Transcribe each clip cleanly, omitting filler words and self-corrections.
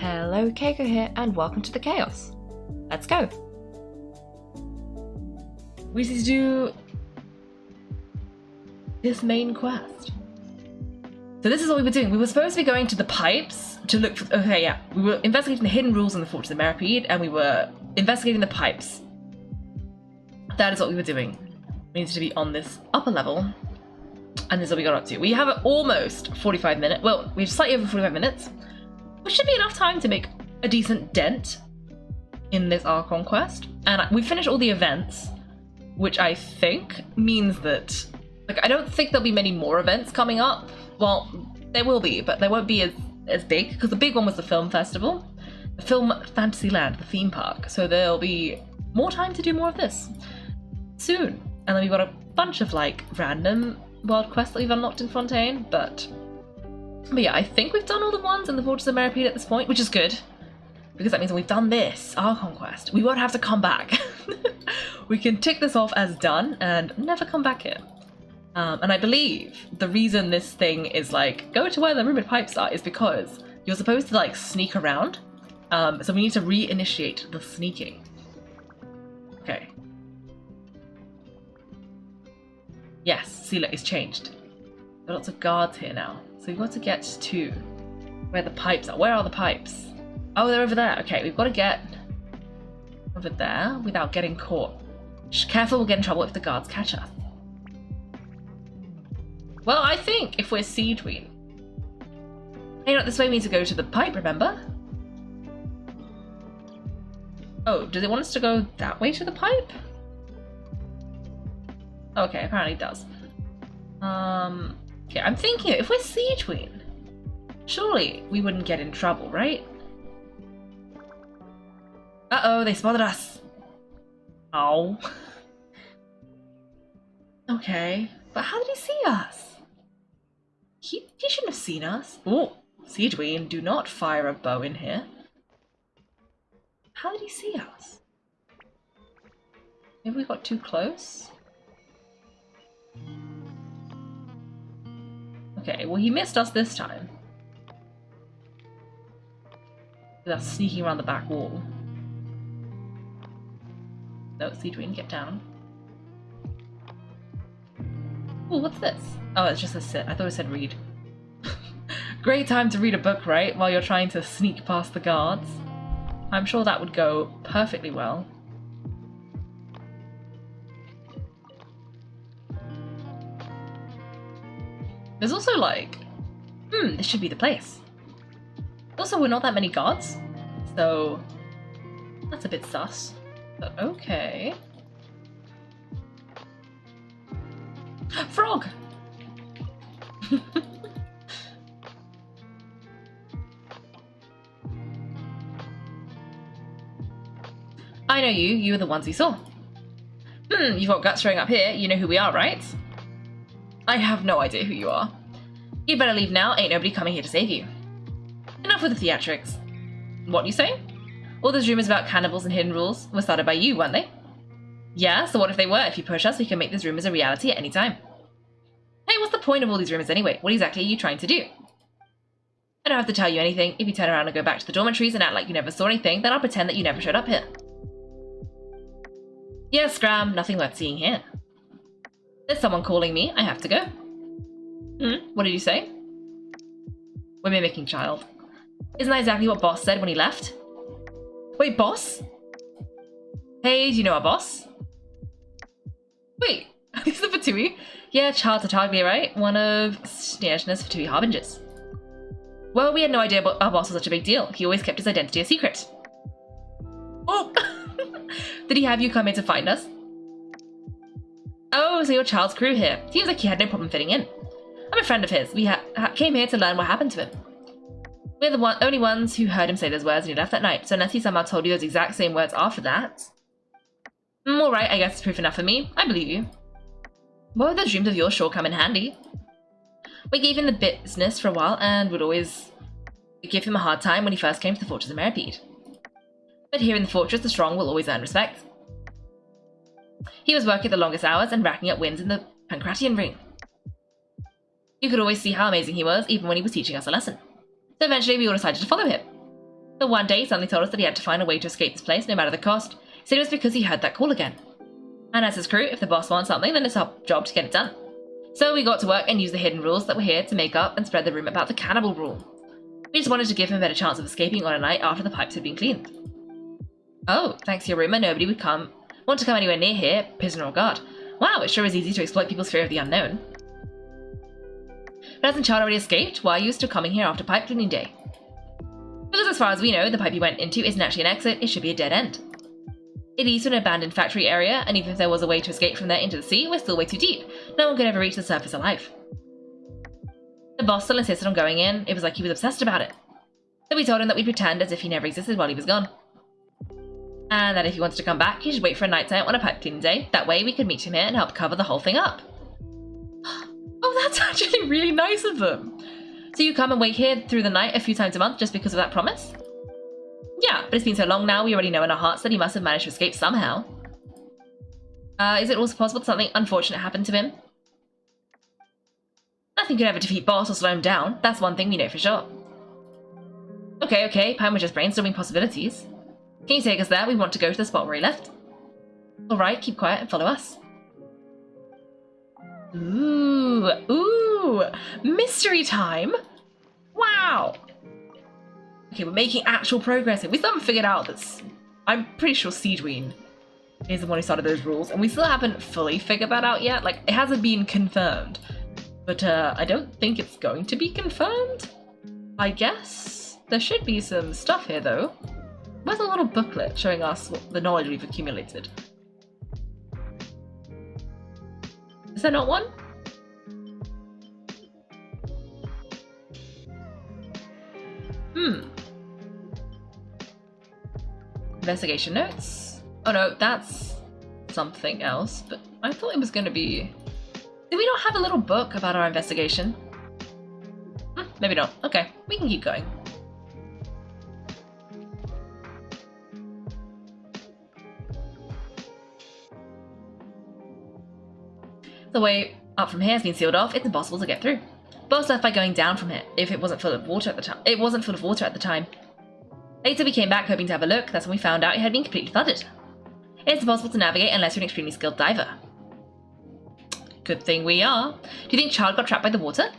Hello, Kaiko here, and welcome to the chaos. Let's go. We need to do this main quest. So this is what we were doing. We were supposed to be going to the pipes to look for... Okay, yeah. We were investigating the hidden rules in the Fortress of Meropide, and we were investigating the pipes. That is what we were doing. We needed to be on this upper level, and this is what we got up to. We have almost 45 minutes. Well, we have slightly over 45 minutes, which should be enough time to make a decent dent in this Archon quest. And we finished all the events, which I think means that... Like, I don't think there'll be many more events coming up. Well, there will be, but they won't be as big, because the big one was the film festival. The Film Fantasyland, the theme park. So there'll be more time to do more of this soon. And then we've got a bunch of, like, random world quests that we've unlocked in Fontaine, but yeah, I think we've done all the ones in the Fortress of Meropide at this point, which is good, because that means when we've done this Archon quest, we won't have to come back. We can tick this off as done and never come back here. And I believe the reason this thing is like, go to where the rumored pipes are, is because you're supposed to like sneak around. So we need to reinitiate the sneaking. Okay. Yes, see, look, it's changed. There are lots of guards here now. So we've got to get to where the pipes are. Where are the pipes? Oh, they're over there. Okay, we've got to get over there without getting caught. Careful, we'll get in trouble if the guards catch us. Well, I think if we're Siege Queen... Hey, not this way, we need to go to the pipe, remember? Oh, does it want us to go that way to the pipe? Okay, apparently it does. Okay, I'm thinking, if we're Siege Queen, surely we wouldn't get in trouble, right? Uh-oh, they spotted us. Oh. Okay, but how did he see us? He shouldn't have seen us. Oh, Siege Queen, do not fire a bow in here. How did he see us? Maybe we got too close? Okay, well he missed us this time. With us sneaking around the back wall. No, Siege Queen, get down. Ooh, what's this? Oh, it's just a sit. I thought it said read. Great time to read a book, right? While you're trying to sneak past the guards. I'm sure that would go perfectly well. There's also like... this should be the place. Also, we're not that many guards, so that's a bit sus. But okay. Frog! I know you. You were the ones we saw. You've got guts showing up here. You know who we are, right? I have no idea who you are. You'd better leave now. Ain't nobody coming here to save you. Enough with the theatrics. What you say? All those rumors about cannibals and hidden rules were started by you, weren't they? Yeah, so what if they were? If you push us, we can make these rumors a reality at any time. Hey, what's the point of all these rumors anyway? What exactly are you trying to do? I don't have to tell you anything. If you turn around and go back to the dormitories and act like you never saw anything, then I'll pretend that you never showed up here. Yes, Scram, nothing worth seeing here. There's someone calling me. I have to go. What did you say? We're mimicking Childe. Isn't that exactly what Boss said when he left? Wait, Boss? Hey, do you know our boss? Wait, is the Fatui? Yeah, Childe Tartaglia, right? One of Snezhna's Fatui harbingers. Well, we had no idea our boss was such a big deal. He always kept his identity a secret. Oh! Did he have you come here to find us? Oh, so you're Childe's crew here. Seems like he had no problem fitting in. I'm a friend of his. We came here to learn what happened to him. We're the only ones who heard him say those words when he left that night, so unless he somehow told you those exact same words after that... alright, I guess it's proof enough for me. I believe you. What would those dreams of yours sure come in handy? We gave him the business for a while and would always give him a hard time when he first came to the Fortress of Meropide. But here in the fortress, the strong will always earn respect. He was working the longest hours and racking up wins in the Pancratian ring. You could always see how amazing he was, even when he was teaching us a lesson. So eventually we all decided to follow him. But one day he suddenly told us that he had to find a way to escape this place, no matter the cost. He said it was because he heard that call again. And as his crew, if the boss wants something, then it's our job to get it done. So we got to work and used the hidden rules that were here to make up and spread the rumor about the cannibal rule. We just wanted to give him a better chance of escaping on a night after the pipes had been cleaned. Oh, thanks to your rumor, nobody would want to come anywhere near here, prisoner or guard. Wow, it sure is easy to exploit people's fear of the unknown. But hasn't Childe already escaped? Why are you still coming here after pipe cleaning day? Because as far as we know, the pipe he went into isn't actually an exit, it should be a dead end. It leads to an abandoned factory area, and even if there was a way to escape from there into the sea, we're still way too deep. No one could ever reach the surface alive. The boss still insisted on going in. It was like he was obsessed about it. So we told him that we'd pretend as if he never existed while he was gone. And that if he wanted to come back, he should wait for a night time on a pipe cleaning day. That way we could meet him here and help cover the whole thing up. Oh, that's actually really nice of them. So you come and wait here through the night a few times a month just because of that promise? Yeah, but it's been so long now, we already know in our hearts that he must have managed to escape somehow. Is it also possible that something unfortunate happened to him? Nothing could ever defeat Boss or slow him down. That's one thing we know for sure. Okay, Pine was just brainstorming possibilities. Can you take us there? We want to go to the spot where he left. Alright, keep quiet and follow us. Ooh, mystery time? Wow! Okay, we're making actual progress here. We still haven't figured out this. I'm pretty sure Seedween is the one who started those rules, and we still haven't fully figured that out yet. Like, it hasn't been confirmed. But I don't think it's going to be confirmed. I guess there should be some stuff here, though. Where's a little booklet showing us the knowledge we've accumulated? Is there not one? Investigation notes. Oh no, that's something else, but I thought it was going to be... Did we not have a little book about our investigation? Maybe not. Okay, we can keep going. The way up from here has been sealed off. It's impossible to get through. Boss left by going down from here. If it wasn't full of water at the time. It wasn't full of water at the time. Later we came back hoping to have a look. That's when we found out it had been completely flooded. It's impossible to navigate unless you're an extremely skilled diver. Good thing we are. Do you think Childe got trapped by the water?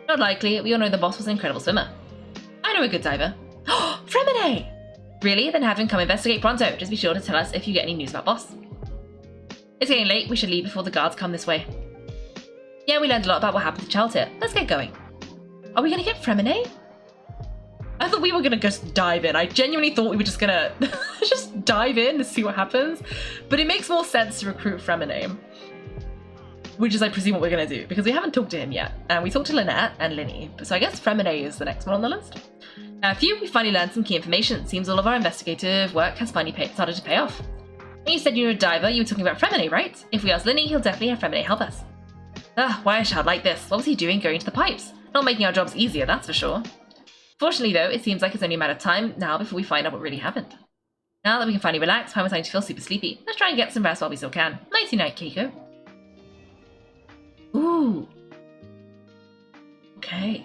Not likely. We all know the boss was an incredible swimmer. I know a good diver. Oh, Fremine! Really? Then have him come investigate pronto. Just be sure to tell us if you get any news about boss. It's getting late. We should leave before the guards come this way. Yeah, we learned a lot about what happened to Childe here. Let's get going. Are we going to get Fremine? I thought we were going to just dive in. I genuinely thought we were just going to just dive in to see what happens. But it makes more sense to recruit Fremine. Which is, I presume, what we're going to do. Because we haven't talked to him yet. And we talked to Lynette and Linny. So I guess Fremine is the next one on the list. Phew, we finally learned some key information. Seems all of our investigative work has finally started to pay off. When you said you were a diver, you were talking about Fremine, right? If we ask Linny, he'll definitely have Fremine help us. Why is Childe like this? What was he doing going to the pipes? Not making our jobs easier, that's for sure. Fortunately, though, it seems like it's only a matter of time now before we find out what really happened. Now that we can finally relax, I'm starting to feel super sleepy. Let's try and get some rest while we still can. Nighty night, Kaiko. Ooh. Okay.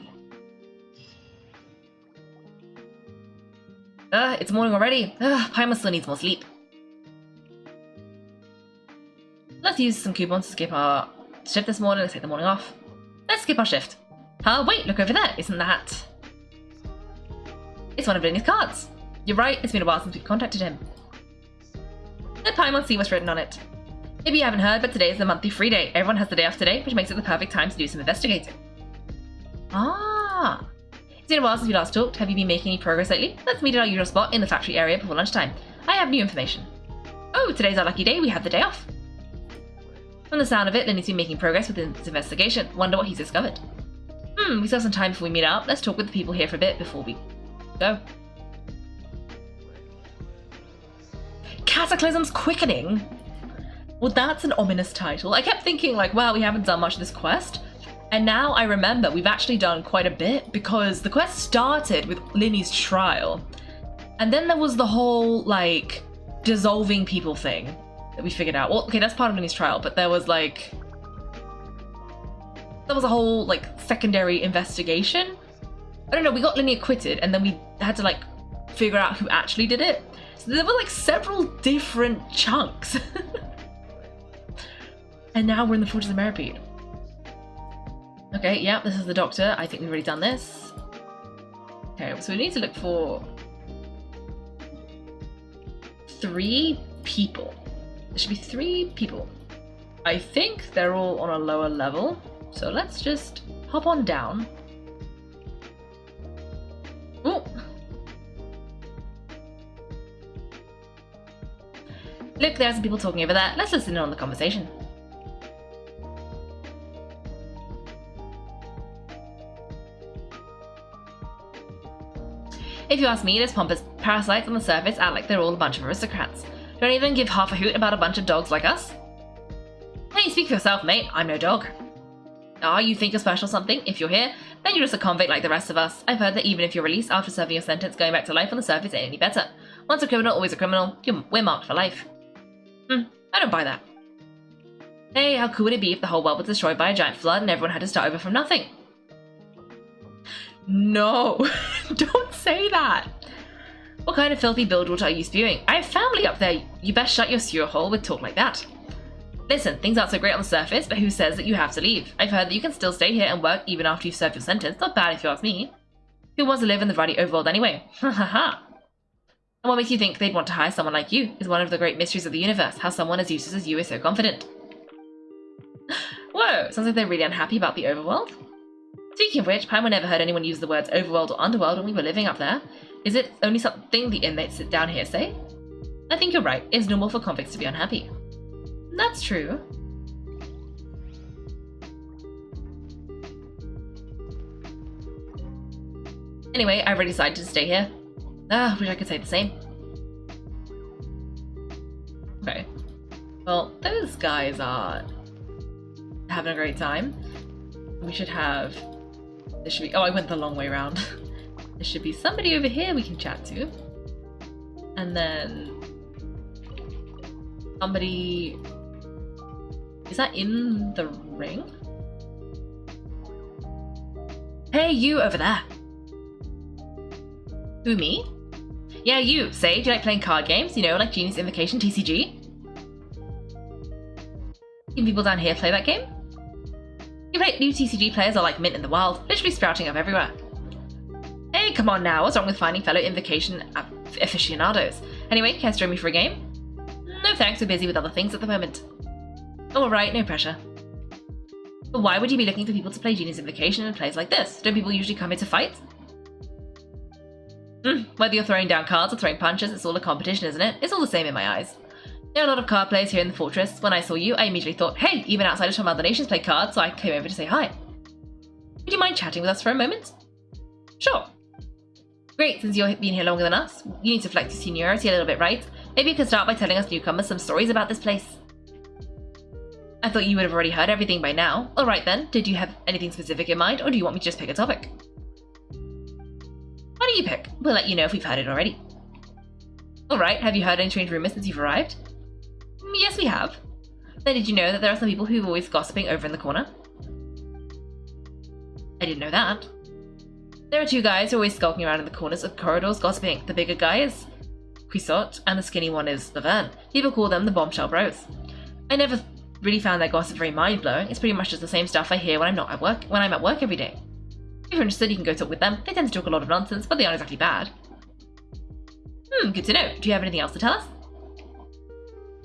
It's morning already. Paimon still needs more sleep. Let's use some coupons to skip our shift this morning. Let's take the morning off. Let's skip our shift. Wait, look over there. Isn't that... It's one of Linny's cards. You're right, it's been a while since we've contacted him. Let Paimon see what's written on it. Maybe you haven't heard, but today is the monthly free day. Everyone has the day off today, which makes it the perfect time to do some investigating. It's been a while since we last talked. Have you been making any progress lately? Let's meet at our usual spot in the factory area before lunchtime. I have new information. Oh, today's our lucky day. We have the day off. From the sound of it, Linny's been making progress with his investigation. Wonder what he's discovered. We still have some time before we meet up. Let's talk with the people here for a bit before we go. Cataclysm's Quickening? Well, that's an ominous title. I kept thinking, like, wow, we haven't done much of this quest. And now I remember we've actually done quite a bit because the quest started with Linny's trial. And then there was the whole, like, dissolving people thing that we figured out. Well, okay, that's part of Linny's trial, but there was, like... There was a whole, like, secondary investigation. I don't know, we got Linny acquitted, and then we had to, like, figure out who actually did it. So there were like several different chunks. And now we're in the Fortress of Meropide. Okay, yeah, this is the doctor. I think we've already done this. Okay, so we need to look for 3 people. There should be 3 people. I think they're all on a lower level. So let's just hop on down. Oh. Look, there's some people talking over there. Let's listen in on the conversation. If you ask me, those pompous parasites on the surface act like they're all a bunch of aristocrats. Don't even give half a hoot about a bunch of dogs like us. Hey, speak for yourself, mate. I'm no dog. Ah, you think you're special or something? If you're here, then you're just a convict like the rest of us. I've heard that even if you're released after serving your sentence, going back to life on the surface ain't any better. Once a criminal, always a criminal. We're marked for life. I don't buy that. Hey, how cool would it be if the whole world was destroyed by a giant flood and everyone had to start over from nothing? No, don't say that. What kind of filthy bilge water are you spewing? I have family up there. You best shut your sewer hole with talk like that. Listen, things aren't so great on the surface, but who says that you have to leave? I've heard that you can still stay here and work even after you've served your sentence. Not bad if you ask me. Who wants to live in the ruddy overworld anyway? Ha ha ha. And what makes you think they'd want to hire someone like you is one of the great mysteries of the universe, how someone as useless as you is so confident. Whoa, sounds like they're really unhappy about the overworld. Speaking of which, Paimon never heard anyone use the words overworld or underworld when we were living up there. Is it only something the inmates down here say? I think you're right. It's normal for convicts to be unhappy. That's true. Anyway, I've already decided to stay here. Wish I could say the same. Okay. Well, those guys are having a great time. We should have... There should be... Oh, I went the long way around. There should be somebody over here we can chat to. And then... somebody... Is that in the ring? Hey, you over there! Who, me? Yeah, you. Say, do you like playing card games? You know, like Genius Invocation TCG? Can people down here play that game? New TCG players are like mint in the wild, literally sprouting up everywhere. Hey, come on now, what's wrong with finding fellow Invocation aficionados? Anyway, care to join me for a game? No thanks, we're busy with other things at the moment. Alright, no pressure. But why would you be looking for people to play Genius Invocation in a place like this? Don't people usually come here to fight? Whether you're throwing down cards or throwing punches, it's all a competition, isn't it? It's all the same in my eyes. There are a lot of card players here in the fortress. When I saw you, I immediately thought, hey, even outsiders from other nations play cards, so I came over to say hi. Would you mind chatting with us for a moment? Sure. Great, since you've been here longer than us, you need to flex your seniority a little bit, right? Maybe you could start by telling us newcomers some stories about this place. I thought you would have already heard everything by now. Alright then, did you have anything specific in mind, or do you want me to just pick a topic? Why don't you pick? We'll let you know if we've heard it already. Alright, have you heard any strange rumors since you've arrived? Yes, we have. Then did you know that there are some people who are always gossiping over in the corner? I didn't know that. There are 2 guys who are always skulking around in the corners of corridors gossiping. The bigger guy is Quisot, and the skinny one is Laverne. People call them the Bombshell Bros. I never really found their gossip very mind-blowing. It's pretty much just the same stuff I hear when I'm at work every day. If you're interested, you can go talk with them. They tend to talk a lot of nonsense, but they aren't exactly bad. Good to know. Do you have anything else to tell us?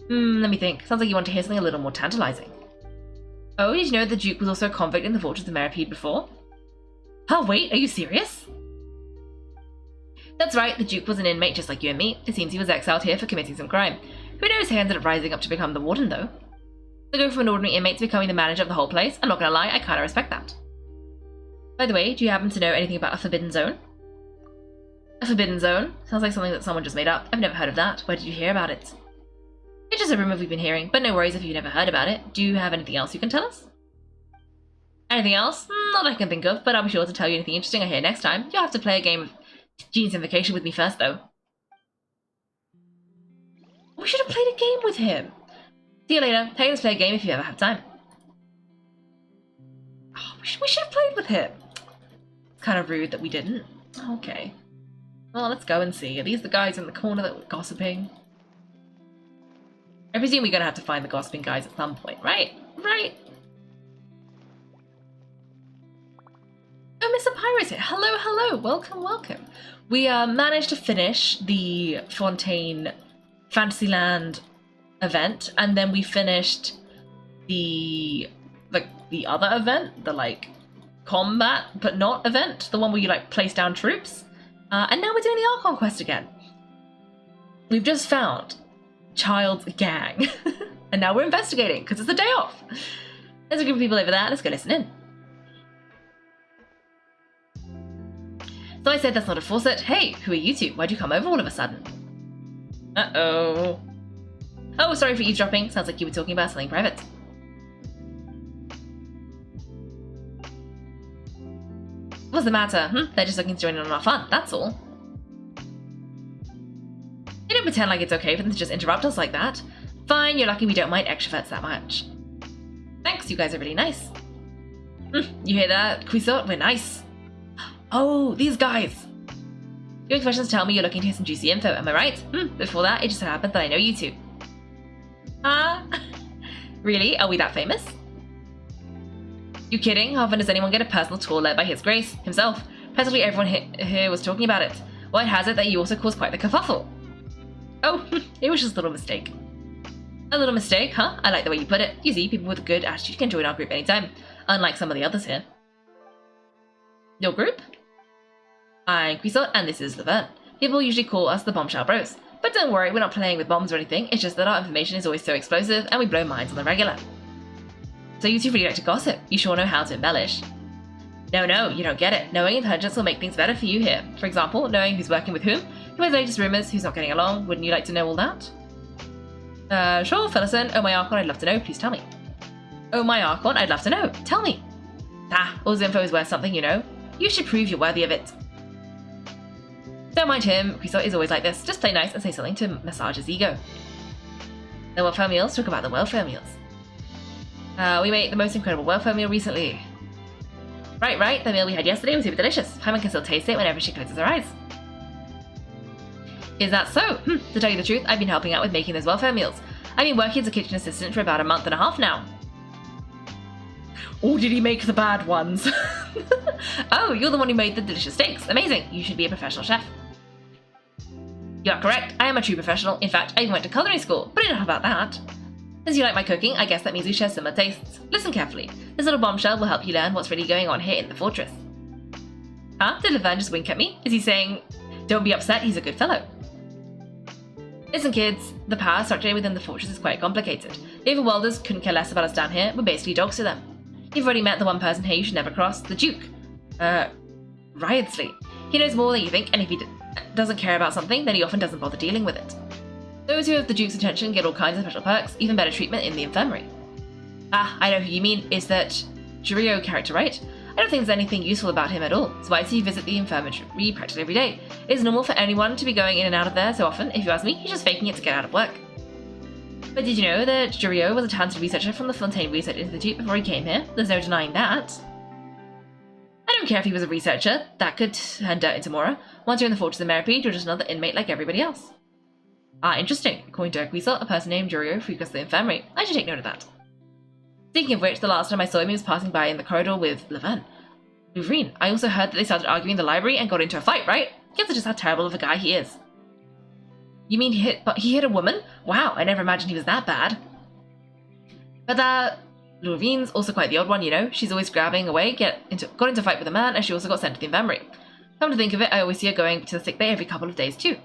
Let me think. Sounds like you want to hear something a little more tantalizing. Oh, did you know the Duke was also a convict in the Fortress of Meropide before? Oh, wait, are you serious? That's right, the Duke was an inmate just like you and me. It seems he was exiled here for committing some crime. Who knows he ended up rising up to become the warden, though. To go from an ordinary inmate to becoming the manager of the whole place, I'm not gonna lie, I kinda respect that. By the way, do you happen to know anything about a forbidden zone? A forbidden zone? Sounds like something that someone just made up. I've never heard of that. Where did you hear about it? It's just a rumor we've been hearing, but no worries if you've never heard about it. Do you have anything else you can tell us? Anything else? Not I can think of, but I'll be sure to tell you anything interesting I hear next time. You'll have to play a game of Genius Invocation with me first, though. We should have played a game with him. See you later. Hey, let's play a game if you ever have time. Oh, we should have played with him. It's kind of rude that we didn't. Okay. Well, let's go and see. Are these the guys in the corner that were gossiping? I presume we're gonna have to find the gossiping guys at some point, right? Right. Oh, Mr. Pyro's here. Hello, hello. Welcome, welcome. We managed to finish the Fontaine Fantasyland event, and then we finished the other event, the combat but not event, the one where you place down troops. And now we're doing the Archon quest again. We've just found Childe's gang, and now we're investigating because it's a day off. There's a group of people over there. Let's go listen in. So I said that's not a faucet. Hey, who are you two? Why'd you come over all of a sudden? Uh-oh. Oh, sorry for eavesdropping. Sounds like you were talking about something private. What's the matter? They're just looking to join in on our fun, that's all. You don't pretend like it's okay for them to just interrupt us like that. Fine, you're lucky we don't mind extroverts that much. Thanks, you guys are really nice. You hear that, Quisot? We're nice. Oh, these guys! Your expressions tell me you're looking to hear some juicy info, am I right? Before that, it just so happens that I know you two. Really? Are we that famous? You kidding? How often does anyone get a personal tour led by His Grace himself? Practically everyone here was talking about it. Word has it that you also caused quite the kerfuffle. Oh, it was just a little mistake. A little mistake, huh? I like the way you put it. You see, people with a good attitude can join our group anytime, unlike some of the others here. Your group? I'm Quisot, and this is Laverne. People usually call us the Bombshell Bros. But don't worry, we're not playing with bombs or anything, it's just that our information is always so explosive, and we blow minds on the regular. So you two really like to gossip. You sure know how to embellish. No, you don't get it. Knowing intelligence will make things better for you here. For example, knowing who's working with whom, who has latest rumors, who's not getting along. Wouldn't you like to know all that? Sure, Phillison. Oh, my Archon, I'd love to know. Please tell me. Oh, my Archon, I'd love to know. Tell me. All this info is worth something, you know. You should prove you're worthy of it. Don't mind him. Quisot is always like this. Just play nice and say something to massage his ego. The welfare meals? Talk about the welfare meals. We made the most incredible welfare meal recently. Right. The meal we had yesterday was super delicious. Paimon can still taste it whenever she closes her eyes. Is that so? To tell you the truth, I've been helping out with making those welfare meals. I've been working as a kitchen assistant for about a month and a half now. Or did he make the bad ones? Oh, you're the one who made the delicious steaks. Amazing. You should be a professional chef. You are correct. I am a true professional. In fact, I even went to culinary school. But enough about that. Since you like my cooking, I guess that means we share similar tastes. Listen carefully. This little bombshell will help you learn what's really going on here in the fortress. Huh? Did Laverne just wink at me? Is he saying, don't be upset, he's a good fellow? Listen kids, the power structure within the fortress is quite complicated. The overworlders couldn't care less about us down here, we're basically dogs to them. You've already met the one person here you should never cross, the Duke. Riotsley. He knows more than you think, and if he doesn't care about something, then he often doesn't bother dealing with it. Those who have the Duke's attention get all kinds of special perks, even better treatment in the Infirmary. I know who you mean. Is that Jirio character, right? I don't think there's anything useful about him at all, so I see you visit the Infirmary practically every day. It's normal for anyone to be going in and out of there so often. If you ask me, he's just faking it to get out of work. But did you know that Jirio was a talented researcher from the Fontaine Research Institute before he came here? There's no denying that. I don't care if he was a researcher. That could turn dirt into Mora. Once you're in the Fortress of Meropide, you're just another inmate like everybody else. Interesting. According to Quisot, a person named Jirio frequents the Infirmary. I should take note of that. Speaking of which, the last time I saw him, he was passing by in the corridor with Laverne. Louvrine, I also heard that they started arguing in the library and got into a fight, right? Guess that's just how terrible of a guy he is. You mean he hit a woman? Wow, I never imagined he was that bad. But Louvine's also quite the odd one, you know. She's always grabbing away, got into a fight with a man, and she also got sent to the Infirmary. Come to think of it, I always see her going to the sick bay every couple of days too.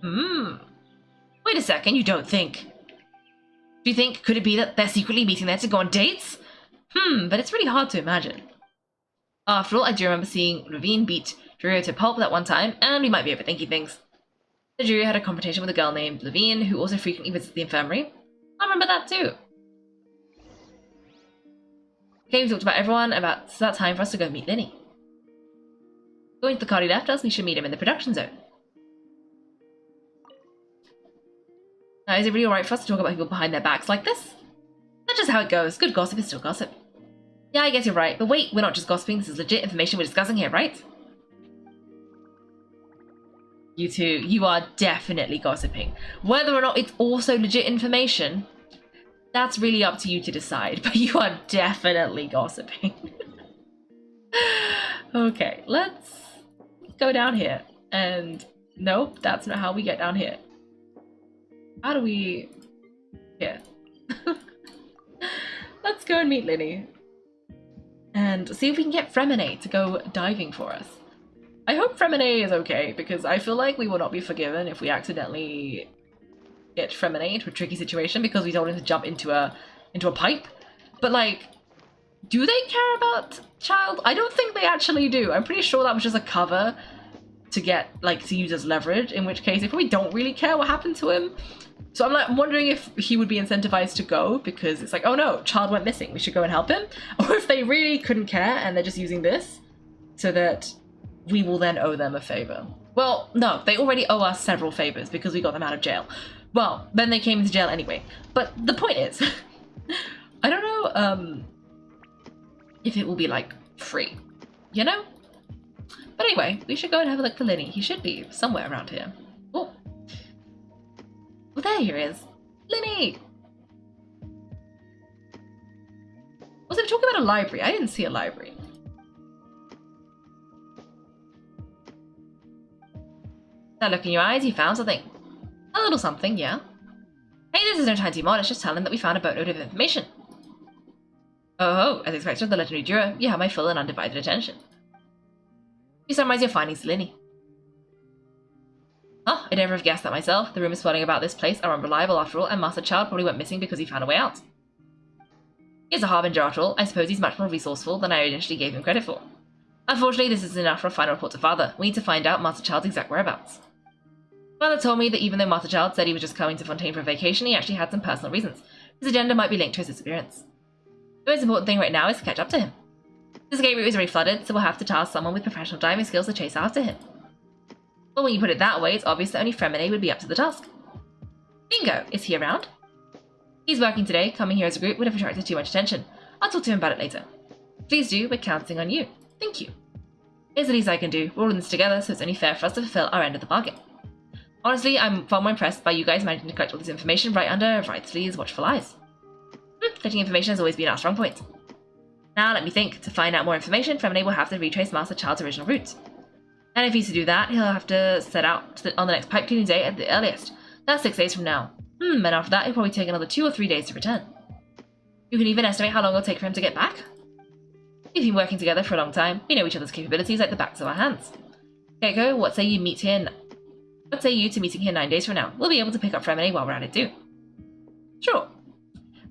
Wait a second, you don't think... Do you think, could it be that they're secretly meeting there to go on dates? But it's really hard to imagine. After all, I do remember seeing Ravine beat Jirio to pulp that one time, and we might be overthinking things. The Jirio had a confrontation with a girl named Levine, who also frequently visits the Infirmary. I remember that too. Okay, we've talked about everyone, so it's about time for us to go meet Linny. Going to the card he left us, we should meet him in the production zone. Now, is it really alright for us to talk about people behind their backs like this? That's just how it goes. Good gossip is still gossip. Yeah, I guess you're right. But wait, we're not just gossiping. This is legit information we're discussing here, right? You two, you are definitely gossiping. Whether or not it's also legit information, that's really up to you to decide, but you are definitely gossiping. Okay, let's go down here. And nope, that's not how we get down here. How do we... Here. Let's go and meet Lily. And see if we can get Fremine to go diving for us. I hope Fremine is okay, because I feel like we will not be forgiven if we accidentally get Fremine into a tricky situation because we told him to jump into a pipe. But like, do they care about Childe? I don't think they actually do. I'm pretty sure that was just a cover to get, like, to use as leverage, in which case they probably don't really care what happened to him. So I'm wondering if he would be incentivized to go because it's like, oh no, Childe went missing, we should go and help him. Or if they really couldn't care and they're just using this so that we will then owe them a favor. Well, no, they already owe us several favors because we got them out of jail. Well, then they came into jail anyway. But the point is, I don't know if it will be, like, free, you know? But anyway, we should go and have a look for Lenny. He should be somewhere around here. Oh. Well, there he is. Lenny! Was it talking about a library? I didn't see a library. That look in your eyes, you found something. A little something, yeah. Hey, this is no time to be modest, just tell him that we found a boatload of information. Oh, as expected, the legendary Jura, you have my full and undivided attention. You summarize your findings to Linny. Oh, I'd never have guessed that myself. The rumors swirling about this place are unreliable after all, and Master Childe probably went missing because he found a way out. He's a harbinger after all. I suppose he's much more resourceful than I initially gave him credit for. Unfortunately, this isn't enough for a final report to Father. We need to find out Master Childe's exact whereabouts. Father told me that even though Master Childe said he was just coming to Fontaine for a vacation, he actually had some personal reasons. His agenda might be linked to his disappearance. The most important thing right now is to catch up to him. This escape route is already flooded, so we'll have to task someone with professional diving skills to chase after him. Well, when you put it that way, it's obvious that only Fremine would be up to the task. Bingo! Is he around? He's working today. Coming here as a group would have attracted too much attention. I'll talk to him about it later. Please do, we're counting on you. Thank you. Here's the least I can do. We're all in this together, so it's only fair for us to fulfill our end of the bargain. Honestly, I'm far more impressed by you guys managing to collect all this information right under Wrightsley's watchful eyes. Collecting information has always been our strong point. Now let me think. To find out more information, Fremine will have to retrace Master Childe's original route. And if he's to do that, he'll have to set out on the next pipe cleaning day at the earliest. That's 6 days from now. And after that, it'll probably take another 2 or 3 days to return. You can even estimate how long it'll take for him to get back. We've been working together for a long time. We know each other's capabilities like the backs of our hands. Kaiko, what say you to meeting here 9 days from now? We'll be able to pick up Fremine while we're at it too. Sure.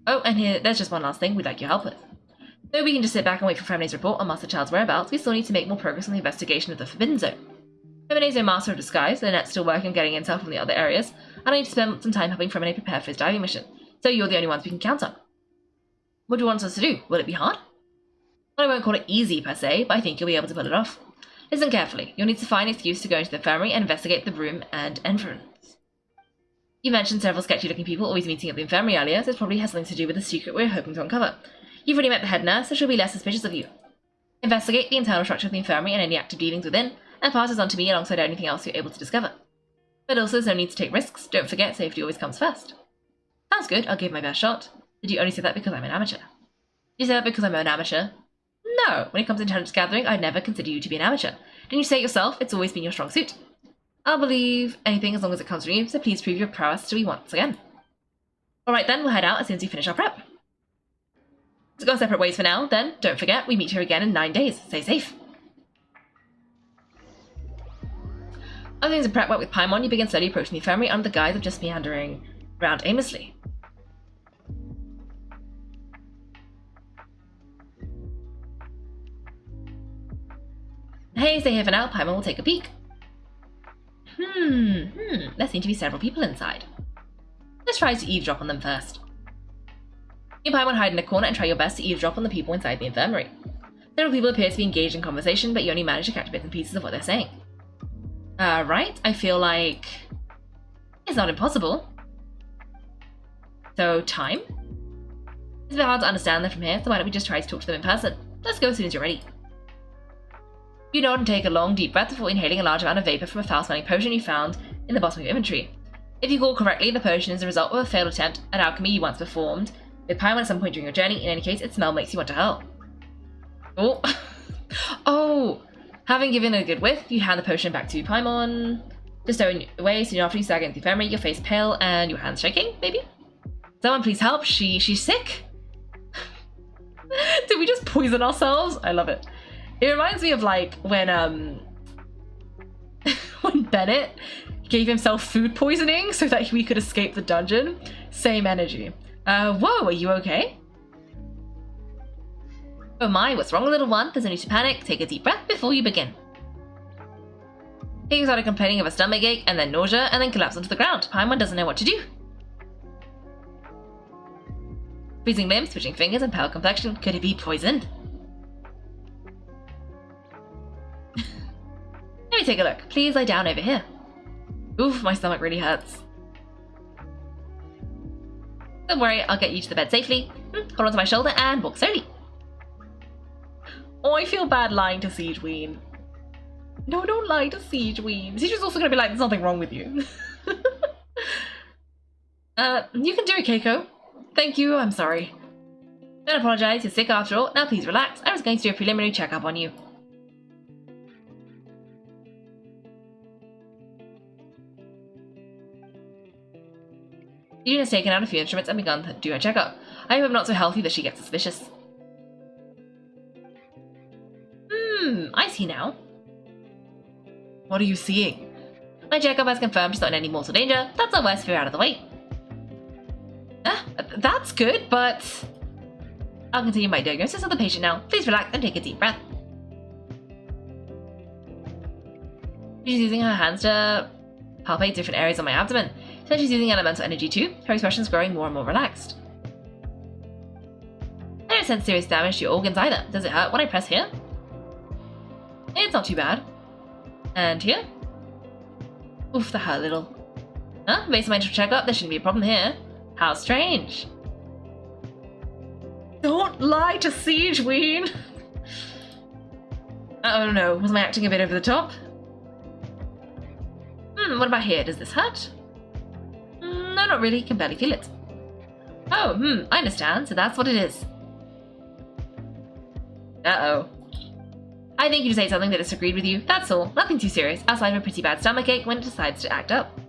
Oh, and there's just one last thing we'd like your help with. Though we can just sit back and wait for Fremine's report on Master Childe's whereabouts, we still need to make more progress on the investigation of the Forbidden Zone. Fremine's no master of disguise, Lynette's still working on getting intel from the other areas, and I need to spend some time helping Fremine prepare for his diving mission, so you're the only ones we can count on. What do you want us to do? Will it be hard? Well, I won't call it easy per se, but I think you'll be able to pull it off. Listen carefully. You'll need to find an excuse to go into the infirmary and investigate the room and entrance. You mentioned several sketchy-looking people always meeting at the infirmary earlier, so it probably has something to do with the secret we're hoping to uncover. You've already met the head nurse, so she'll be less suspicious of you. Investigate the internal structure of the infirmary and any active dealings within, and pass this on to me alongside anything else you're able to discover. But also, there's no need to take risks. Don't forget, safety always comes first. Sounds good. I'll give my best shot. Did you only say that because I'm an amateur? Did you say that because I'm an amateur? No. When it comes to intelligence gathering, I'd never consider you to be an amateur. Didn't you say it yourself? It's always been your strong suit. I'll believe anything as long as it comes from you, so please prove your prowess to me once again. Alright then, we'll head out as soon as we finish our prep. Let's go separate ways for now, then. Don't forget, we meet here again in 9 days. Stay safe. Other things in prep work with Paimon, you begin slowly approaching the infirmary under the guise of just meandering around aimlessly. Hey, stay here for now. Paimon will take a peek. There seem to be several people inside. Let's try to eavesdrop on them first. You and Paimon hide in a corner and try your best to eavesdrop on the people inside the infirmary. Several people appear to be engaged in conversation, but you only manage to catch bits and pieces of what they're saying. Right, I feel like it's not impossible. So, time? It's a bit hard to understand them from here, so why don't we just try to talk to them in person? Let's go as soon as you're ready. You nod and take a long, deep breath before inhaling a large amount of vapor from a foul-smelling potion you found in the bottom of your inventory. If you recall correctly, the potion is the result of a failed attempt at alchemy you once performed with Paimon at some point during your journey. In any case, its smell makes you want to hurl. Oh. Oh! Having given it a good whiff, you hand the potion back to Paimon. Just stowing away soon after you stagger into the infirmary, your face pale and your hands shaking, maybe? Someone please help, she's sick? Did we just poison ourselves? I love it. It reminds me of like when when Bennett gave himself food poisoning so that we could escape the dungeon. Same energy. Whoa, are you okay? Oh my, what's wrong, little one? There's no need to panic. Take a deep breath before you begin. Kaiko started complaining of a stomachache and then nausea and then collapsed onto the ground. Paimon doesn't know what to do. Freezing limbs, twitching fingers, and pale complexion. Could it be poisoned? Let me take a look. Please lie down over here. Oof, my stomach really hurts. Don't worry, I'll get you to the bed safely. Hold onto my shoulder and walk slowly. Oh, I feel bad lying to Siegeween. No, don't lie to Siegeween. Siege's also gonna be like, there's nothing wrong with you. You can do it, Kaiko. Thank you, I'm sorry. Don't apologize, you're sick after all. Now please relax. I was going to do a preliminary checkup on you. Siegeween has taken out a few instruments and begun to do her checkup. I hope I'm not so healthy that she gets suspicious. I see now. What are you seeing? My checkup has confirmed she's not in any mortal danger. That's our worst fear out of the way. That's good, but... I'll continue my diagnosis of the patient now. Please relax and take a deep breath. She's using her hands to palpate different areas on my abdomen. So she's using elemental energy too. Her expression is growing more and more relaxed. I don't sense serious damage to your organs either. Does it hurt when I press here? It's not too bad. And here? Oof, that hurt a little. Huh? Based on my initial checkup, there shouldn't be a problem here. How strange. Don't lie to Siegeween! Oh no, was my acting a bit over the top? What about here? Does this hurt? No, not really. Can barely feel it. Oh, I understand. So that's what it is. Uh-oh. I think you just ate something that disagreed with you. That's all. Nothing too serious, outside of a pretty bad stomachache when it decides to act up.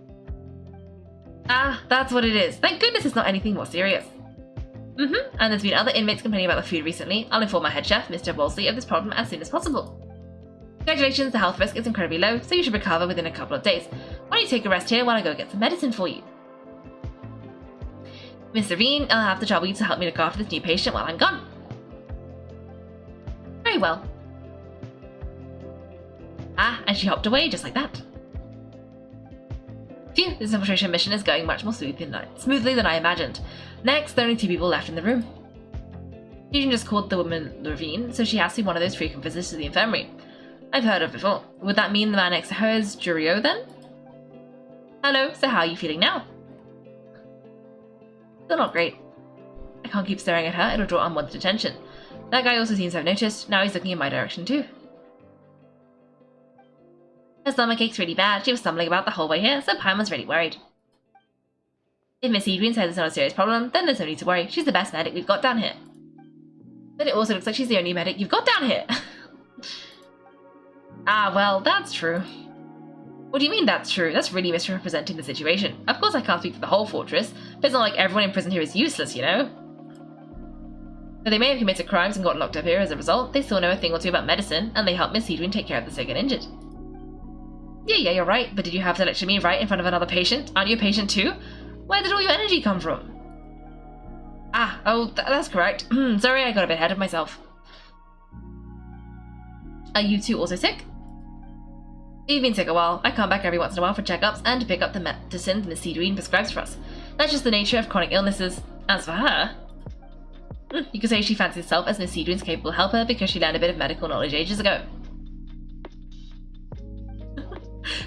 Ah, that's what it is. Thank goodness it's not anything more serious. And there's been other inmates complaining about the food recently. I'll inform my head chef, Mr. Wolseley, of this problem as soon as possible. Congratulations, the health risk is incredibly low, so you should recover within a couple of days. Why don't you take a rest here while I go get some medicine for you? Miss Serene, I'll have to trouble you to help me look after this new patient while I'm gone. Very well. Ah, and she hopped away just like that. Phew, this infiltration mission is going much more smoothly than I imagined. Next, there are only 2 people left in the room. Fusion just called the woman Lorvine, so she has to be one of those frequent visitors to the infirmary. I've heard of before. Would that mean the man next to her is Jurio then? Hello, so how are you feeling now? Still not great. I can't keep staring at her, it'll draw unwanted attention. That guy also seems to have noticed, now he's looking in my direction too. Her stomachache's really bad, she was stumbling about the whole way here, so Paimon's really worried. If Miss Siegeween says it's not a serious problem, then there's no need to worry, she's the best medic we've got down here. But it also looks like she's the only medic you've got down here! Ah, well, that's true. What do you mean that's true? That's really misrepresenting the situation. Of course I can't speak for the whole fortress, but it's not like everyone in prison here is useless, you know? Though they may have committed crimes and got locked up here as a result, they still know a thing or two about medicine, and they help Miss Siegeween take care of the sick and injured. Yeah, you're right, but did you have to lecture me right in front of another patient? Aren't you a patient too? Where did all your energy come from? Ah, oh, that's correct. Sorry, I got a bit ahead of myself. Are you two also sick? You've been sick a while. I come back every once in a while for checkups and to pick up the medicine Miss Siegeween prescribes for us. That's just the nature of chronic illnesses. As for her, you could say she fancies herself as Miss Siegeween's capable helper because she learned a bit of medical knowledge ages ago.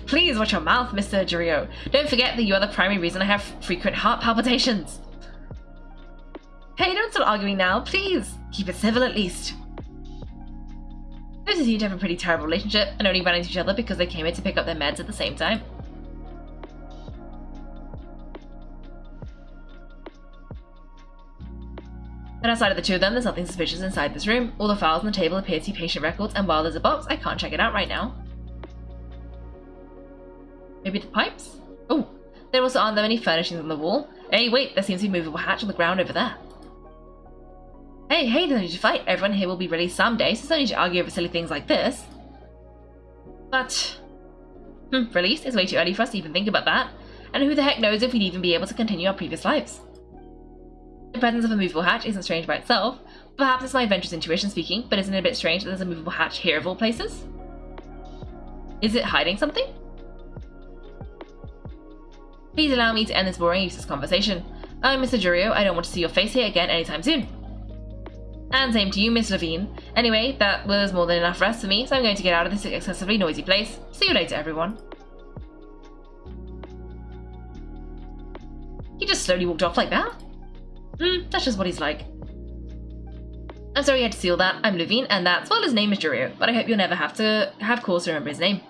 Please watch your mouth, Mr. Jurio. Don't forget that you are the primary reason I have frequent heart palpitations. Hey, don't start arguing now, please. Keep it civil at least. Those two seem to have a pretty terrible relationship and only ran into each other because they came in to pick up their meds at the same time. But outside of the two of them, there's nothing suspicious inside this room. All the files on the table appear to be patient records, and while there's a box, I can't check it out right now. Maybe the pipes? Oh, there also aren't there any furnishings on the wall. Hey, wait, there seems to be a movable hatch on the ground over there. Hey, there's no need to fight. Everyone here will be released someday, so there's no need to argue over silly things like this. But... released? It's way too early for us to even think about that. And who the heck knows if we'd even be able to continue our previous lives. The presence of a movable hatch isn't strange by itself. Perhaps it's my adventurous intuition speaking, but isn't it a bit strange that there's a movable hatch here of all places? Is it hiding something? Please allow me to end this boring, useless conversation. I'm Mr. Jurio. I don't want to see your face here again anytime soon. And same to you, Miss Levine. Anyway, that was more than enough rest for me, so I'm going to get out of this excessively noisy place. See you later, everyone. He just slowly walked off like that? That's just what he's like. I'm sorry you had to see all that. I'm Levine, and that's, well, his name is Jurio, but I hope you'll never have to have cause to remember his name.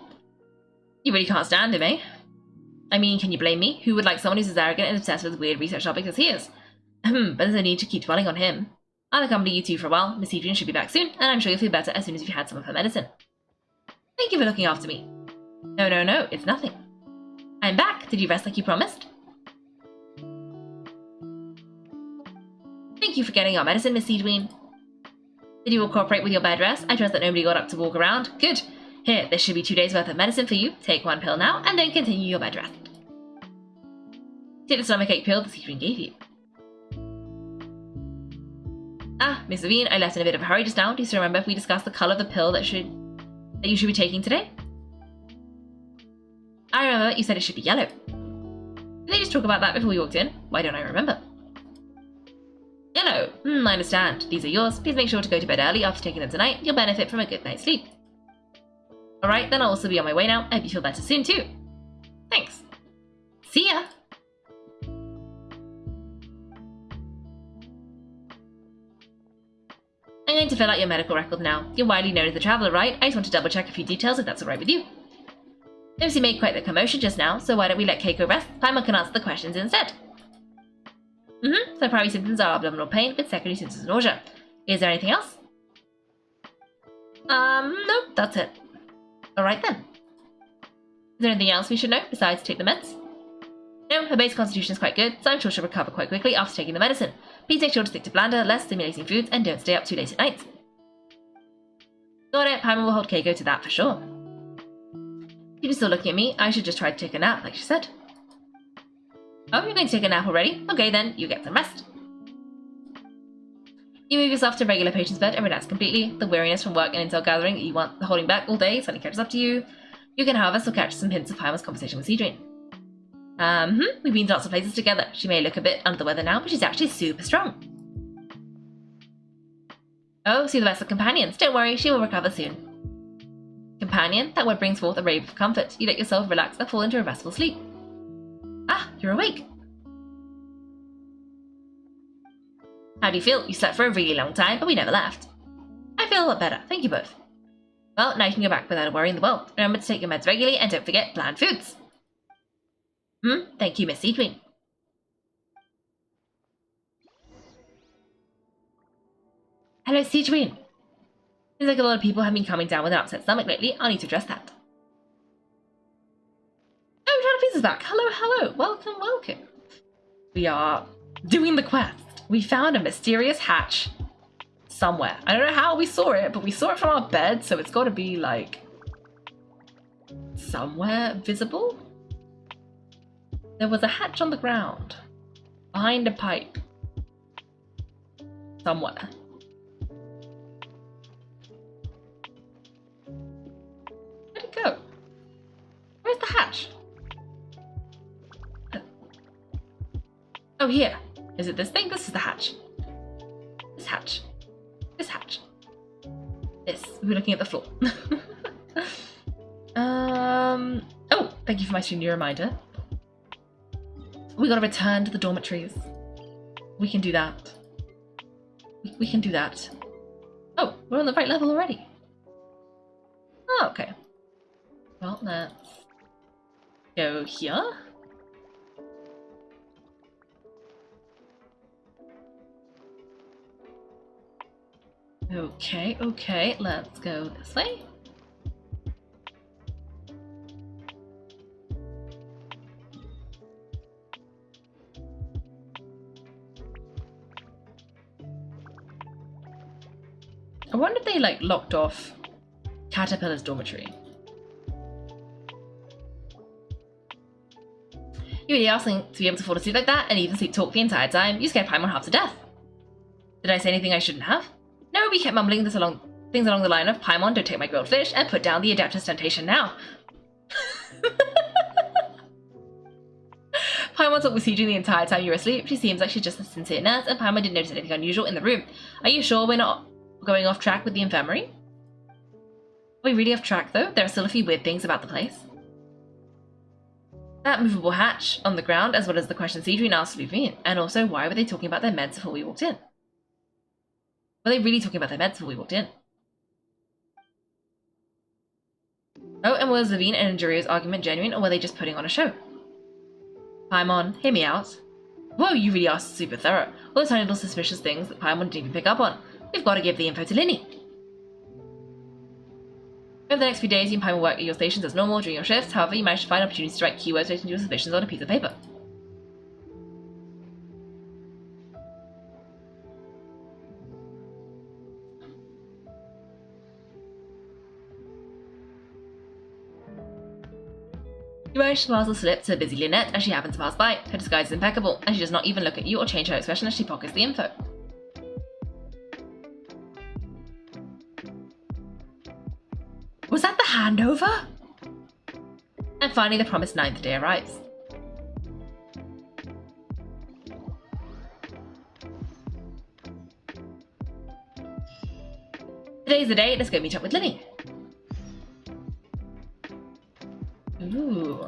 You really can't stand him, eh? I mean, can you blame me? Who would like someone who's as arrogant and obsessed with weird research topics as he is? But there's no need to keep dwelling on him. I'll accompany you two for a while. Miss Adrian should be back soon, and I'm sure you'll feel better as soon as you've had some of her medicine. Thank you for looking after me. No, it's nothing. I'm back. Did you rest like you promised? Thank you for getting our medicine, Miss Seedween. Did you all cooperate with your bed rest? I trust that nobody got up to walk around. Good. Here, this should be 2 days worth of medicine for you. Take 1 pill now, and then continue your bed rest. Take the stomachache pill the Seedween gave you. Ah, Miss Levine, I left in a bit of a hurry just now. Do you still remember if we discussed the colour of the pill that you should be taking today? I remember you said it should be yellow. Did they just talk about that before we walked in? Why don't I remember? Yellow. I understand. These are yours. Please make sure to go to bed early after taking them tonight. You'll benefit from a good night's sleep. Alright, then I'll also be on my way now. I hope you feel better soon too. Thanks. See ya! I'm going to fill out your medical record now. You're widely known as the Traveller, right? I just want to double check a few details if that's alright with you. Notice you made quite the commotion just now, so why don't we let Kaiko rest? Paimon can answer the questions instead. So primary symptoms are abdominal pain with secondary symptoms of nausea. Is there anything else? No, that's it. Alright then. Is there anything else we should know besides take the meds? No, her base constitution is quite good, so I'm sure she'll recover quite quickly after taking the medicine. Please make sure to stick to blander, less stimulating foods, and don't stay up too late at night. Got it, Paimon will hold Kaiko to that for sure. She's still looking at me. I should just try to take a nap, like she said. Oh, you're going to take a nap already? Okay then, you get some rest. You move yourself to a regular patient's bed and relax completely. The weariness from work and intel gathering that you want holding back all day suddenly catches up to you. You can, however, still catch some hints of Paimon's conversation with Adrian. We've been to lots of places together. She may look a bit under the weather now, but she's actually super strong. Oh, see the best of companions. Don't worry, she will recover soon. Companion? That word brings forth a rave of comfort. You let yourself relax and fall into a restful sleep. Ah, you're awake. How do you feel? You slept for a really long time, but we never left. I feel a lot better. Thank you both. Well, now you can go back without a worry in the world. Remember to take your meds regularly and don't forget bland foods. Thank you, Miss Seedween. Hello, Seedween. Seems like a lot of people have been coming down with an upset stomach lately. I'll need to address that. Oh, John Pizza's back. Hello. Welcome. We are doing the quest. We found a mysterious hatch somewhere. I don't know how we saw it, but we saw it from our bed, so it's got to be, like, somewhere visible? There was a hatch on the ground, behind a pipe, somewhere. Where'd it go? Where's the hatch? Oh, here. Is it this thing? This is the hatch. This hatch. This hatch. This. We're looking at the floor. Oh, thank you for my senior reminder. We gotta return to the dormitories. We can do that. We can do that. Oh, we're on the right level already. Oh, okay. Well, let's go here. Okay, let's go this way. I wonder if they, like, locked off Caterpillar's dormitory. You really are something to be able to fall asleep like that and even sleep talk the entire time. You scared Paimon half to death. Did I say anything I shouldn't have? No, we kept mumbling things along the line of Paimon, don't take my grilled fish, and put down the Adeptus temptation now. Paimon talked with Seijun the entire time you were asleep. She seems like she's just a sincere nurse, and Paimon didn't notice anything unusual in the room. Are you sure we're not going off track with the infirmary? Are we really off track, though? There are still a few weird things about the place. That movable hatch on the ground, as well as the question Seijun asked me, and also why were they talking about their meds before we walked in? Were they really talking about their meds before we walked in? Oh, and was Levine and Jurio's argument genuine, or were they just putting on a show? Paimon, hear me out. Whoa, you really are super thorough. All those tiny little suspicious things that Paimon didn't even pick up on. We've got to give the info to Linny. Over the next few days, you and Paimon work at your stations as normal during your shifts. However, you manage to find opportunities to write keywords relating to your suspicions on a piece of paper. You manage to pass the slip to busy Lynette as she happens to pass by. Her disguise is impeccable, and she does not even look at you or change her expression as she pockets the info. Was that the handover? And finally, the promised 9th day arrives. Today's the day, let's go meet up with Linny. Ooh.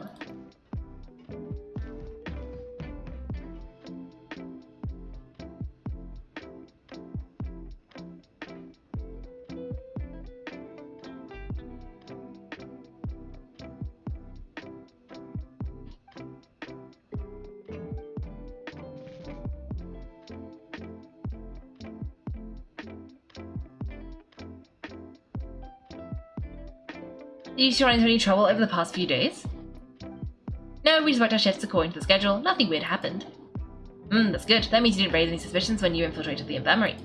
Did you run into any trouble over the past few days? No, we just worked our shifts according to the schedule. Nothing weird happened. That's good. That means you didn't raise any suspicions when you infiltrated the infirmary.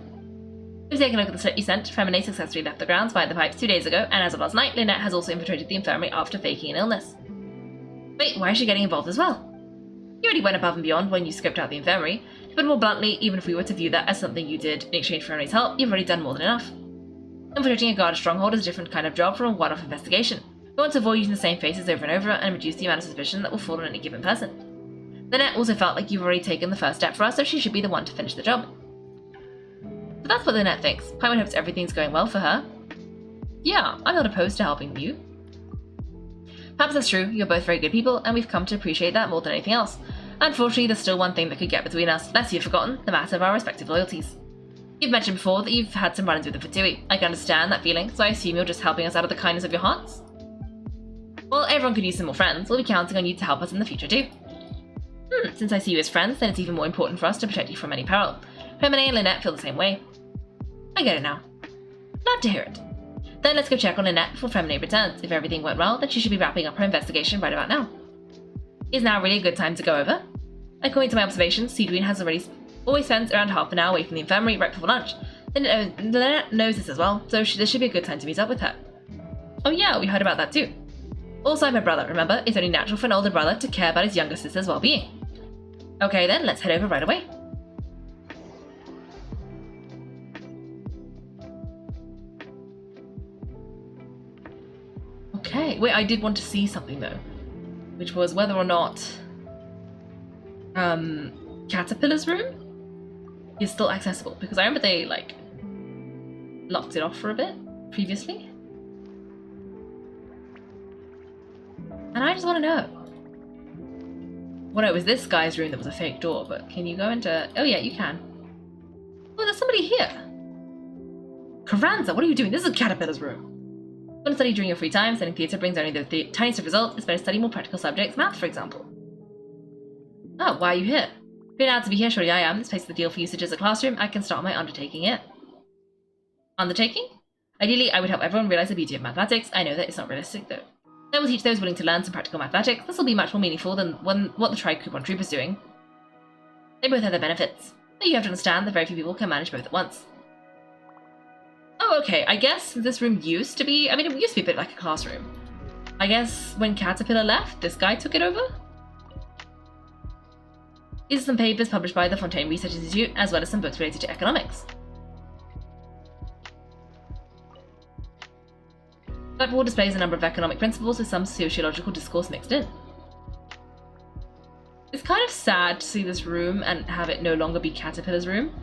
We've taken a look at the slip you sent. Feminine successfully left the grounds via the pipes 2 days ago, and as of last night, Lynette has also infiltrated the infirmary after faking an illness. Wait, why is she getting involved as well? You already went above and beyond when you scoped out the infirmary. To put it more bluntly, even if we were to view that as something you did in exchange for Emily's help, you've already done more than enough. Infiltrating a guarded stronghold is a different kind of job from a one-off investigation. We want to avoid using the same faces over and over and reduce the amount of suspicion that will fall on any given person. Lynette also felt like you've already taken the first step for us, so she should be the one to finish the job. So that's what Lynette thinks. Paimon hopes everything's going well for her. Yeah, I'm not opposed to helping you. Perhaps that's true, you're both very good people, and we've come to appreciate that more than anything else. Unfortunately, there's still one thing that could get between us, lest you've forgotten, the matter of our respective loyalties. You've mentioned before that you've had some run-ins with the Fatui. I can understand that feeling, so I assume you're just helping us out of the kindness of your hearts? Well, everyone could use some more friends. We'll be counting on you to help us in the future too. Since I see you as friends, then it's even more important for us to protect you from any peril. Femine and Lynette feel the same way. I get it now. Glad to hear it. Then let's go check on Lynette before Femine returns. If everything went well, then she should be wrapping up her investigation right about now. Is now really a good time to go over? According to my observations, Seedween has always spent around half an hour away from the infirmary right before lunch. Lynette knows this as well, so this should be a good time to meet up with her. Oh yeah, we heard about that too. Also, I'm a brother, remember? It's only natural for an older brother to care about his younger sister's well-being. Okay then, let's head over right away. Okay, wait, I did want to see something though. Which was whether or not Caterpillar's room is still accessible. Because I remember they, like, locked it off for a bit previously. And I just want to know. Well, no, it was this guy's room that was a fake door, but can you go into... Oh, yeah, you can. Oh, there's somebody here. Carranza, what are you doing? This is Caterpillar's room. Want to study during your free time? Studying theatre brings only the tiniest of results. It's better to study more practical subjects, math for example. Oh, why are you here? Been out to be here, surely I am. This place is the deal for usage as a classroom. I can start my undertaking here. Undertaking? Ideally, I would help everyone realize the beauty of mathematics. I know that it's not realistic, though. I will teach those willing to learn some practical mathematics. This will be much more meaningful than what the Tri-Coupon Troop is doing. They both have their benefits. But you have to understand that very few people can manage both at once. Oh, okay. I guess this room used to be... I mean, it used to be a bit like a classroom. I guess when Caterpillar left, this guy took it over? These are some papers published by the Fontaine Research Institute, as well as some books related to economics. That board displays a number of economic principles with some sociological discourse mixed in. It's kind of sad to see this room and have it no longer be Caterpillar's room.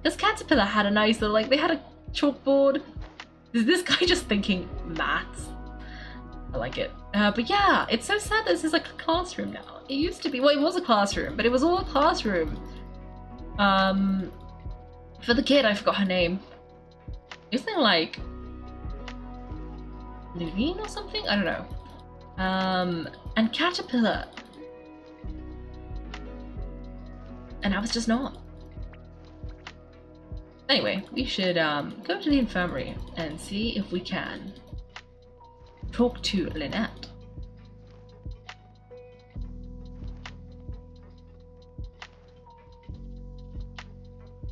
Because Caterpillar had a nice little, like, they had a chalkboard. Is this guy just thinking maths? I like it. But yeah, it's so sad that this is like a classroom now. It used to be, well, it was a classroom, but it was all a classroom. For the kid, I forgot her name. Isn't it like Levine or something? I don't know. And Caterpillar. And I was just not. Anyway, we should go to the infirmary and see if we can talk to Lynette.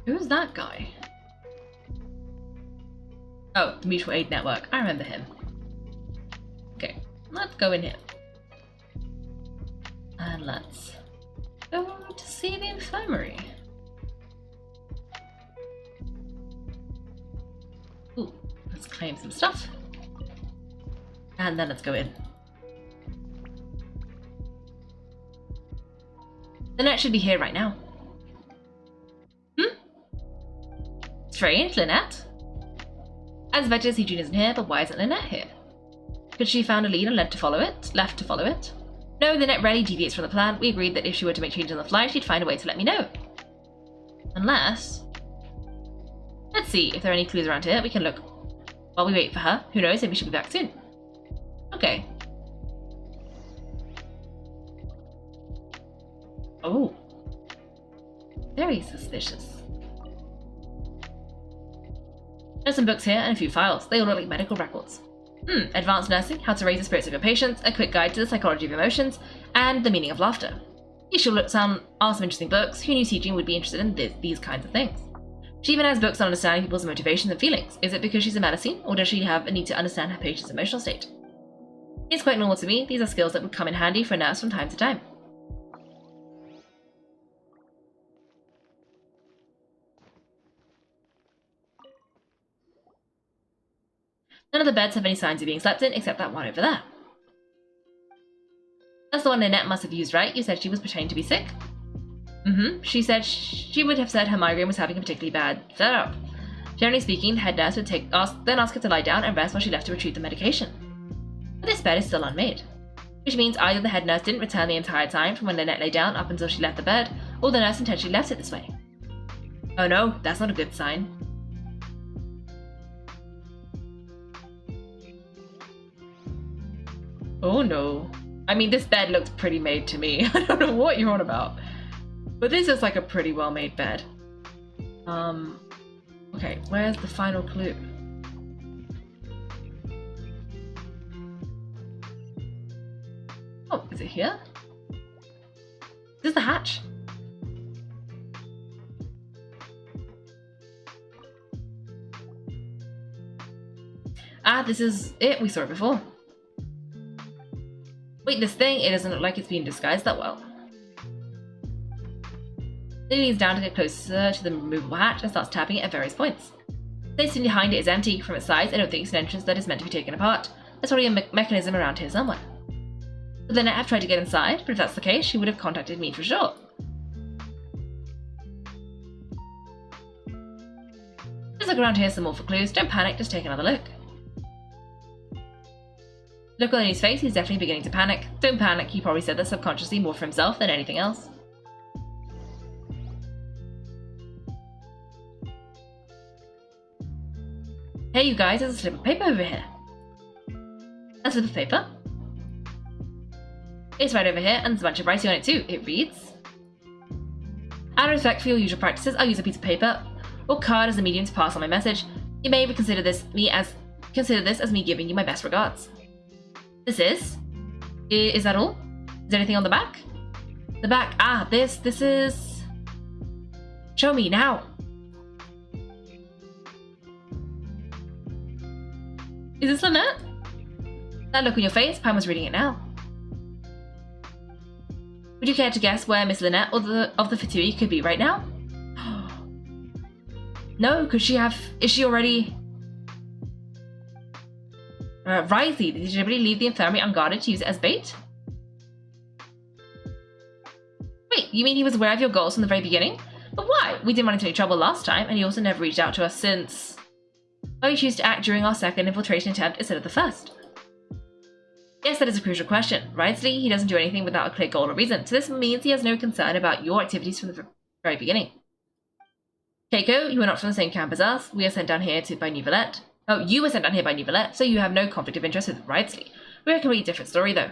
Who's that guy? Oh, the Mutual Aid Network. I remember him. Okay, let's go in here. And let's go to see the infirmary. Ooh, let's claim some stuff. And then let's go in. Lynette should be here right now. Strange, Lynette. As Veggie, Eugene isn't here, but why isn't Lynette here? Could she found a lead and left to follow it? No, Lynette rarely deviates from the plan. We agreed that if she were to make changes on the fly, she'd find a way to let me know. Unless... Let's see if there are any clues around here. We can look while we wait for her. Who knows, maybe she'll be back soon. Okay. Oh. Very suspicious. There's some books here and a few files. They all look like medical records. Advanced nursing, how to raise the spirits of your patients, a quick guide to the psychology of emotions, and the meaning of laughter. These sure are some interesting books. Who knew teaching would be interested in these kinds of things? She even has books on understanding people's motivations and feelings. Is it because she's a medicine, or does she have a need to understand her patient's emotional state? It's quite normal to me. These are skills that would come in handy for a nurse from time to time. None of the beds have any signs of being slept in, except that one over there. That's the one Lynette must have used, right? You said she was pretending to be sick? She said she would have said her migraine was having a particularly bad flare-up. Generally speaking, the head nurse would then ask her to lie down and rest while she left to retrieve the medication. But this bed is still unmade. Which means either the head nurse didn't return the entire time from when Lynette lay down up until she left the bed, or the nurse intentionally left it this way. Oh no, that's not a good sign. Oh no. I mean, this bed looks pretty made to me. I don't know what you're on about. But this is like a pretty well made bed. Okay, where's the final clue? Oh, is it here? Is this the hatch? Ah, this is it. We saw it before. Wait, this thing? It doesn't look like it's being disguised that well. Lily leans down to get closer to the removable hatch and starts tapping it at various points. The space behind it is empty. From its size, I don't think it's an entrance that is meant to be taken apart. There's probably a mechanism around here somewhere. Would Lynette have tried to get inside? But if that's the case, she would have contacted me for sure. Just look around here some more for clues. Don't panic, just take another look. Look on his face, he's definitely beginning to panic. Don't panic, he probably said that subconsciously more for himself than anything else. Hey you guys, there's a slip of paper over here. A slip of paper. It's right over here, and there's a bunch of writing on it too. It reads, out of respect for your usual practices, I'll use a piece of paper or card as a medium to pass on my message. You may consider this as me giving you my best regards. This is that all? Is there anything on the back? The back, this is... Show me now. Is this Lynette? That look on your face, Pam was reading it now. Would you care to guess where Miss Lynette of the Fatui could be right now? No, is she already... Risey, did you really leave the infirmary unguarded to use it as bait? Wait, you mean he was aware of your goals from the very beginning? But why? We didn't run into any trouble last time, and he also never reached out to us since... Why you choose to act during our second infiltration attempt instead of the first? Yes, that is a crucial question. Rightly, he doesn't do anything without a clear goal or reason, so this means he has no concern about your activities from the very beginning. Kaiko, you are not from the same camp as us. We are sent down here by Neuvillette. Oh, you were sent down here by Neuvillette, so you have no conflict of interest with Wrightsley. We're a completely different story, though.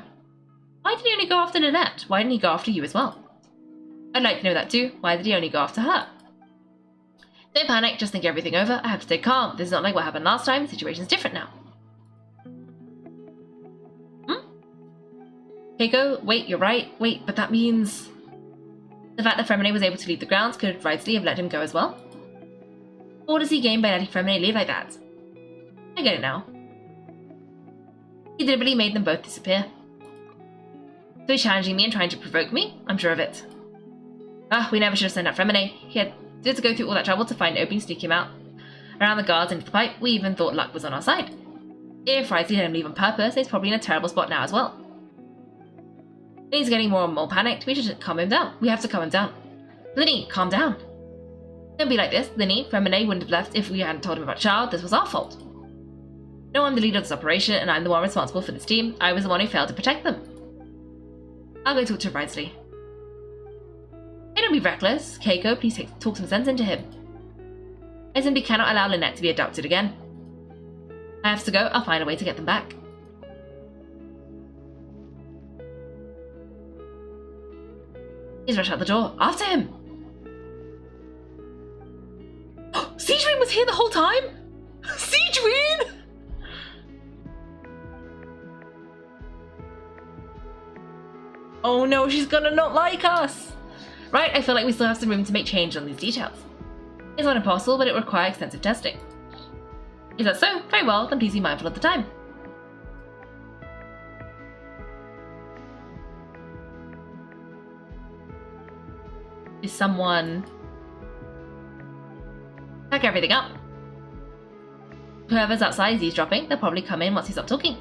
Why did he only go after Lynette? Why didn't he go after you as well? I'd like to know that too. Why did he only go after her? Don't panic, just think everything over. I have to stay calm. This is not like what happened last time. The situation's different now. Kaiko, wait, you're right. Wait, but that means... The fact that Fremine was able to leave the grounds, could Wrightsley have let him go as well? Or what does he gain by letting Fremine leave like that? I get it now. He deliberately made them both disappear. So he's challenging me and trying to provoke me? I'm sure of it. We never should have sent out Fremine. He had to go through all that trouble to find an opening to sneak him out. Around the guards into the pipe, we even thought luck was on our side. If Wrightsley let him leave on purpose, he's probably in a terrible spot now as well. He's getting more and more panicked. We should calm him down. We have to calm him down. Linny, calm down. Don't be like this. Linny, Fremine wouldn't have left if we hadn't told him about Childe. This was our fault. No, I'm the leader of this operation, and I'm the one responsible for this team. I was the one who failed to protect them. I'll go talk to Wrightsley. Hey, don't be reckless. Kaiko, please talk some sense into him. I simply cannot allow Lynette to be abducted again. I have to go. I'll find a way to get them back. He's rushed out the door. After him! Siegeween was here the whole time? Siegeween! Oh no, she's gonna not like us! Right, I feel like we still have some room to make change on these details. It's not impossible, but it will require extensive testing. Is that so? Very well, then please be mindful of the time. Is someone... Pack everything up. Whoever's outside is eavesdropping. They'll probably come in once he stops talking.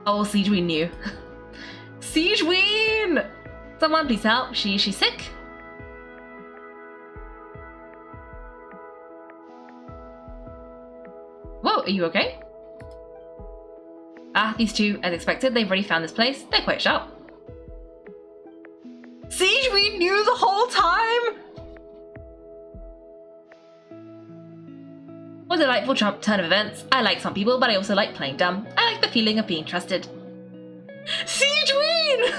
Oh, Siegeween knew. Siegeween! Someone please help. She's sick. Whoa, are you okay? These two, as expected, they've already found this place. They're quite sharp. Siegeween knew the whole time! What a delightful turn of events. I like some people, but I also like playing dumb. I like the feeling of being trusted. Siegeween!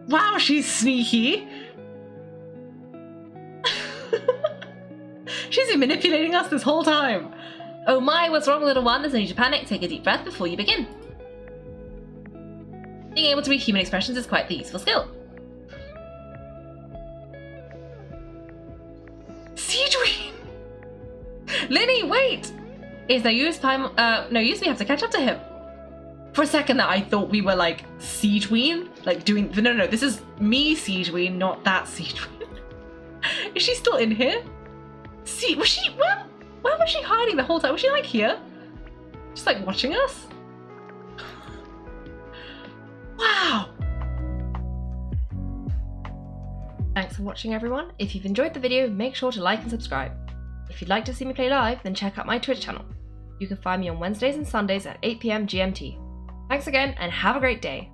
Wow, she's sneaky. She's been manipulating us this whole time. Oh my, what's wrong, little one? There's no need to panic. Take a deep breath before you begin. Being able to read human expressions is quite the useful skill. Siegeween! Linny, wait! Is no use, no use, we have to catch up to him. For a second there, I thought we were like Siegeween, like doing, no, this is me Siegeween, not that Siegeween. Is she still in here? Was she, where was she hiding the whole time? Was she like here? Just like watching us? Wow! Thanks for watching everyone. If you've enjoyed the video, make sure to like and subscribe. If you'd like to see me play live, then check out my Twitch channel. You can find me on Wednesdays and Sundays at 8 PM GMT. Thanks again and have a great day.